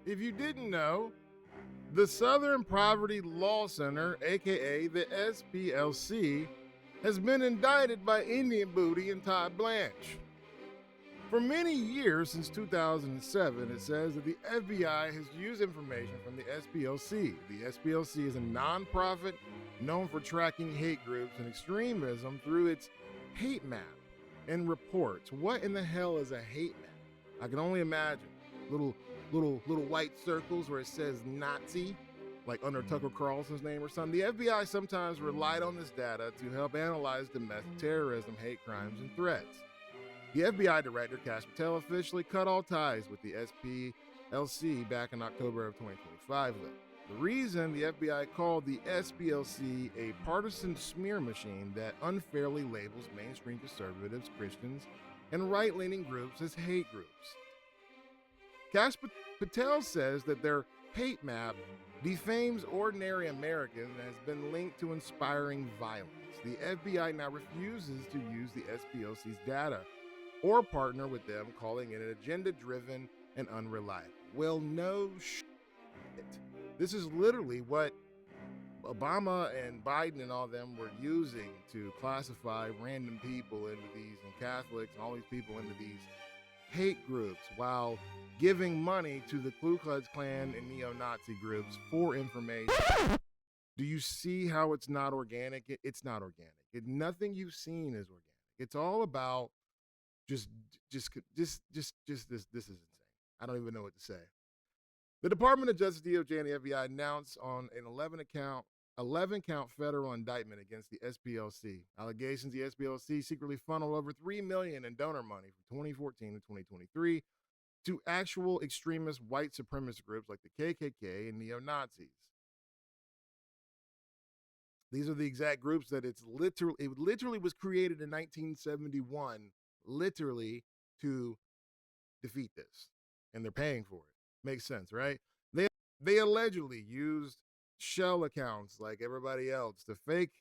If you didn't know, the Southern Poverty Law Center, aka the SPLC, has been indicted by Indian Booty and Todd Blanche. For many years, since 2007, it says that the FBI has used information from the SPLC. The SPLC is a nonprofit known for tracking hate groups and extremism through its hate map and reports. What in the hell is a hate map? I can only imagine little white circles where it says Nazi, like under Tucker Carlson's name or something. The FBI sometimes relied on this data to help analyze domestic terrorism, hate crimes, and threats. The FBI Director, Kash Patel, officially cut all ties with the SPLC back in October of 2025, though. The reason the FBI called the SPLC a partisan smear machine that unfairly labels mainstream conservatives, Christians, and right-leaning groups as hate groups. Kash Patel says that their hate map defames ordinary Americans and has been linked to inspiring violence. The FBI now refuses to use the SPLC's data or partner with them, calling it an agenda-driven and unreliable. Well, no shit. This is literally what Obama and Biden and all them were using to classify random people into these, and Catholics and all these people into these hate groups, while giving money to the Ku Klux Klan and neo-Nazi groups for information. Do you see how it's not organic? It's not organic. Nothing you've seen is organic. It's all about just this is insane. I don't even know what to say. The Department of Justice, DOJ, and the FBI announced on an 11-count federal indictment against the SPLC. Allegations the SPLC secretly funneled over $3 million in donor money from 2014 to 2023 to actual extremist white supremacist groups like the KKK and neo-Nazis. These are the exact groups that it literally was created in 1971, literally to defeat this. And they're paying for it. Makes sense, right? They allegedly used shell accounts like everybody else to fake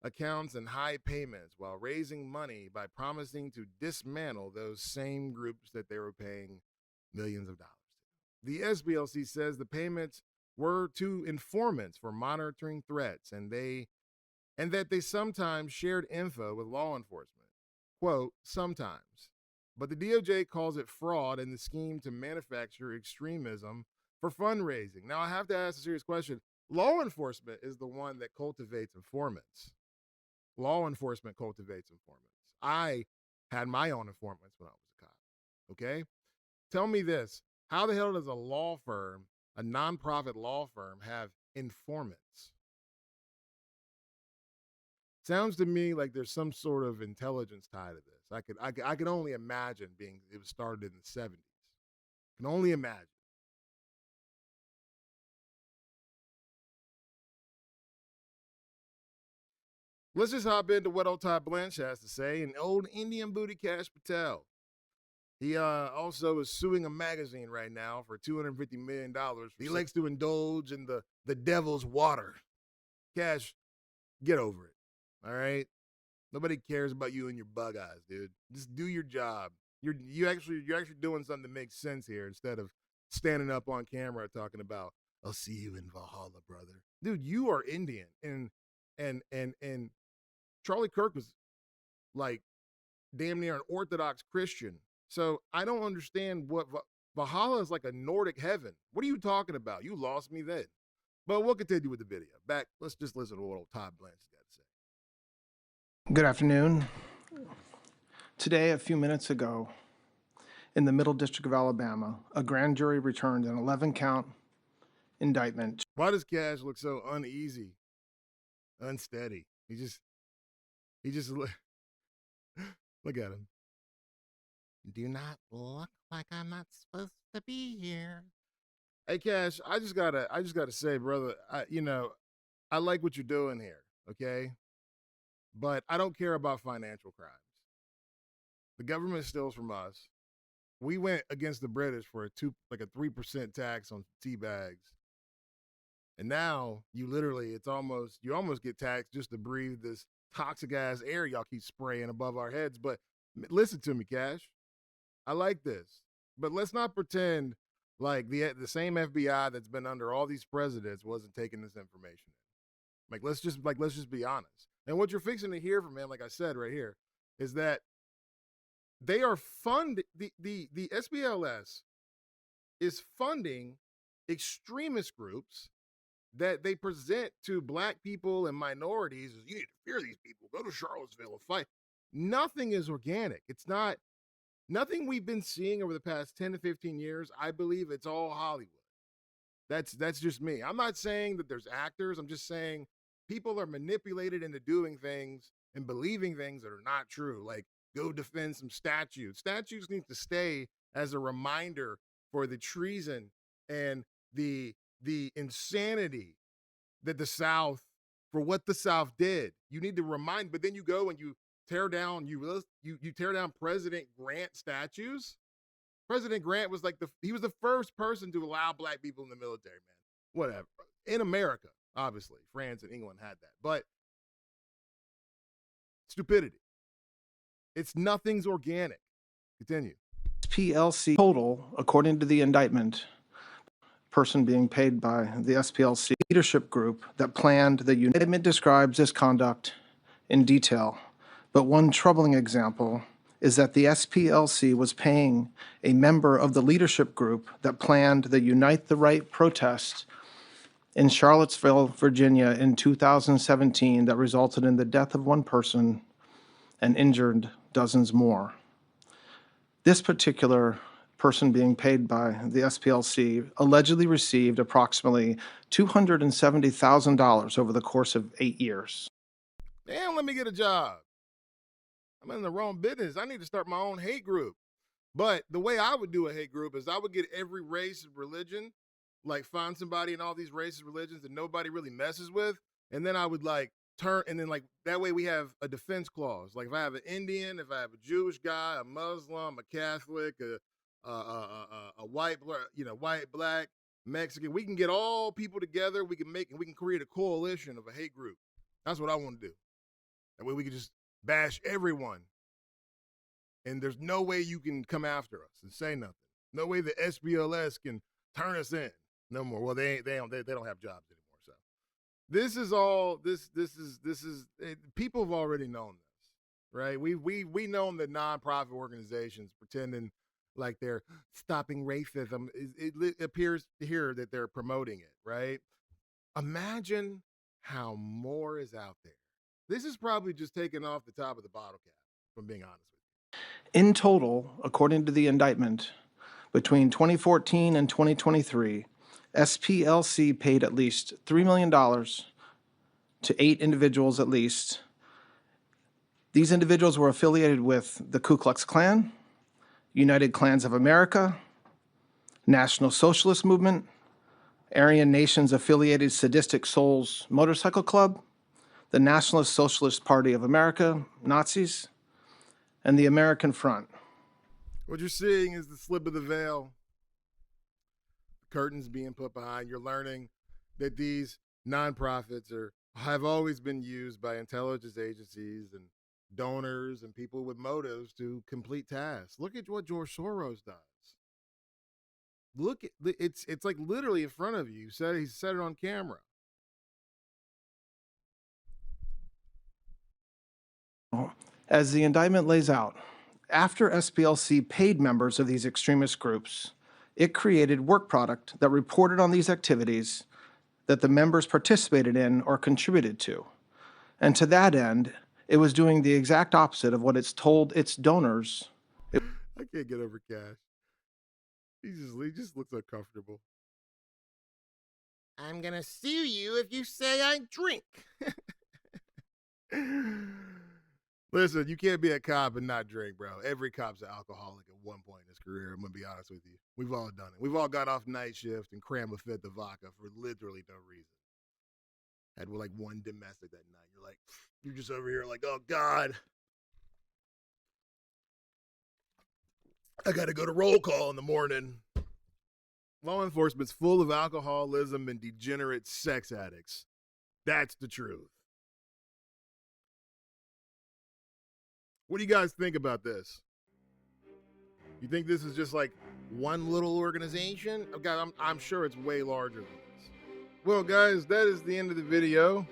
accounts and high payments while raising money by promising to dismantle those same groups that they were paying millions of dollars to. The SPLC says the payments were to informants for monitoring threats, and that they sometimes shared info with law enforcement. Quote, sometimes. But the DOJ calls it fraud and the scheme to manufacture extremism for fundraising. Now, I have to ask a serious question. Law enforcement is the one that cultivates informants. Law enforcement cultivates informants. I had my own informants when I was a cop, okay? Tell me this. How the hell does a law firm, a nonprofit law firm, have informants? Sounds to me like there's some sort of intelligence tie to this. I could only imagine it was started in the 70s. I can only imagine. Let's just hop into what old Todd Blanche has to say. And old Indian Booty Kash Patel. He also is suing a magazine right now for $250 million. He likes to indulge in the devil's water. Kash, get over it. All right? Nobody cares about you and your bug eyes, dude. Just do your job. You're actually doing something that makes sense here instead of standing up on camera talking about, I'll see you in Valhalla, brother. Dude, you are Indian. And Charlie Kirk was like damn near an Orthodox Christian. So I don't understand what Valhalla is, like a Nordic heaven. What are you talking about? You lost me then. But we'll continue with the video. Let's just listen to what old Todd Blanche has got to say. Good afternoon. Today, a few minutes ago, in the Middle District of Alabama, a grand jury returned an 11-count indictment. Why does Kash look so uneasy, unsteady? He just look at him. Do not look like I'm not supposed to be here. Hey, Kash, I just gotta say, brother, I like what you're doing here, okay? But I don't care about financial crimes. The government steals from us. We went against the British for a 3% tax on tea bags. And now you almost get taxed just to breathe this toxic ass air y'all keep spraying above our heads. But listen to me, Kash. I like this, but let's not pretend Like the same FBI that's been under all these presidents wasn't taking this information in. Let's just be honest. And what you're fixing to hear from him, like I said right here, is that they are the SPLS is funding extremist groups that they present to black people and minorities as, you need to fear these people. Go to Charlottesville and fight. Nothing is organic. It's not. Nothing we've been seeing over the past 10 to 15 years, I believe it's all Hollywood. That's just me. I'm not saying that there's actors. I'm just saying people are manipulated into doing things and believing things that are not true. Like, go defend some statues. Statues need to stay as a reminder for the treason and the insanity that the South, for what the South did. You need to remind, but then you go and you tear down tear down President Grant statues. President Grant was he was the first person to allow black people in the military, man. Whatever. In America, obviously. France and England had that. But stupidity. Nothing's organic. Continue. SPLC total, according to the indictment, person being paid by the SPLC leadership group that planned the indictment describes this conduct in detail. But one troubling example is that the SPLC was paying a member of the leadership group that planned the Unite the Right protest in Charlottesville, Virginia in 2017 that resulted in the death of one person and injured dozens more. This particular person being paid by the SPLC allegedly received approximately $270,000 over the course of 8 years. Damn, let me get a job. I'm in the wrong business. I need to start my own hate group. But the way I would do a hate group is I would get every race and religion, like find somebody in all these races and religions that nobody really messes with, and then I would that way we have a defense clause. Like if I have an Indian, if I have a Jewish guy, a Muslim, a Catholic, a white, white, black, Mexican, we can get all people together. We can create a coalition of a hate group. That's what I want to do. That way we can just bash everyone. And there's no way you can come after us and say nothing. No way the SPLS can turn us in. No more. Well, they don't have jobs anymore. So this is all people have already known this, right? We known that nonprofit organizations pretending like they're stopping racism. It appears here that they're promoting it, right? Imagine how more is out there. This is probably just taken off the top of the bottle cap, if I'm being honest with you. In total, according to the indictment, between 2014 and 2023, SPLC paid at least $3 million to 8 individuals at least. These individuals were affiliated with the Ku Klux Klan, United Klans of America, National Socialist Movement, Aryan Nations Affiliated Sadistic Souls Motorcycle Club, the Nationalist Socialist Party of America, Nazis, and the American Front. What you're seeing is the slip of the veil. The curtains being put behind. You're learning that these nonprofits have always been used by intelligence agencies and donors and people with motives to complete tasks. Look at what George Soros does. Look at it's like literally in front of you. He said it on camera. As the indictment lays out, after SPLC paid members of these extremist groups, it created work product that reported on these activities that the members participated in or contributed to. And to that end, it was doing the exact opposite of what it's told its donors. I can't get over Cash. He just looks uncomfortable. I'm gonna sue you if you say I drink. Listen, you can't be a cop and not drink, bro. Every cop's an alcoholic at one point in his career. I'm gonna be honest with you. We've all done it. We've all got off night shift and crammed a fifth of vodka for literally no reason. Had like one domestic that night. You're just over here like, oh God, I gotta go to roll call in the morning. Law enforcement's full of alcoholism and degenerate sex addicts. That's the truth. What do you guys think about this? You think this is just like one little organization. God, I'm sure it's way larger than this. Well, guys, that is the end of the video.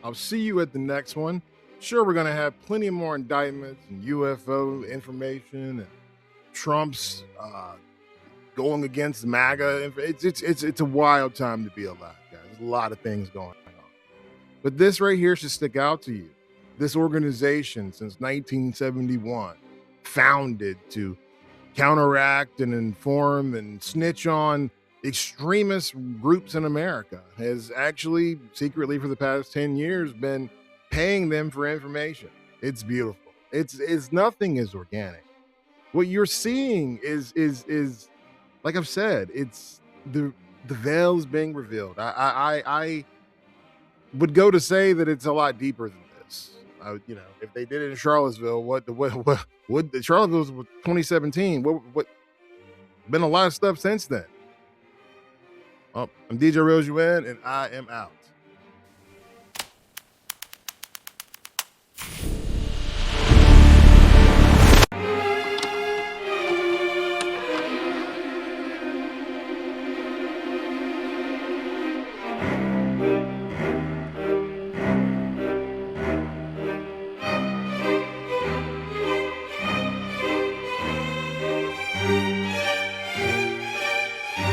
I'll see you at the next one. Sure, we're going to have plenty more indictments and UFO information and Trump's going against MAGA. It's a wild time to be alive, guys. There's a lot of things going on. But this right here should stick out to you. This organization, since 1971, founded to counteract and inform and snitch on extremist groups in America, has actually secretly for the past 10 years been paying them for information. It's beautiful. It's nothing is organic. What you're seeing is like I've said, it's the veil is being revealed. I would go to say that it's a lot deeper than this. If they did it in Charlottesville, what the Charlottesville was 2017? What been a lot of stuff since then. I'm DJ Rose UN, and I am out.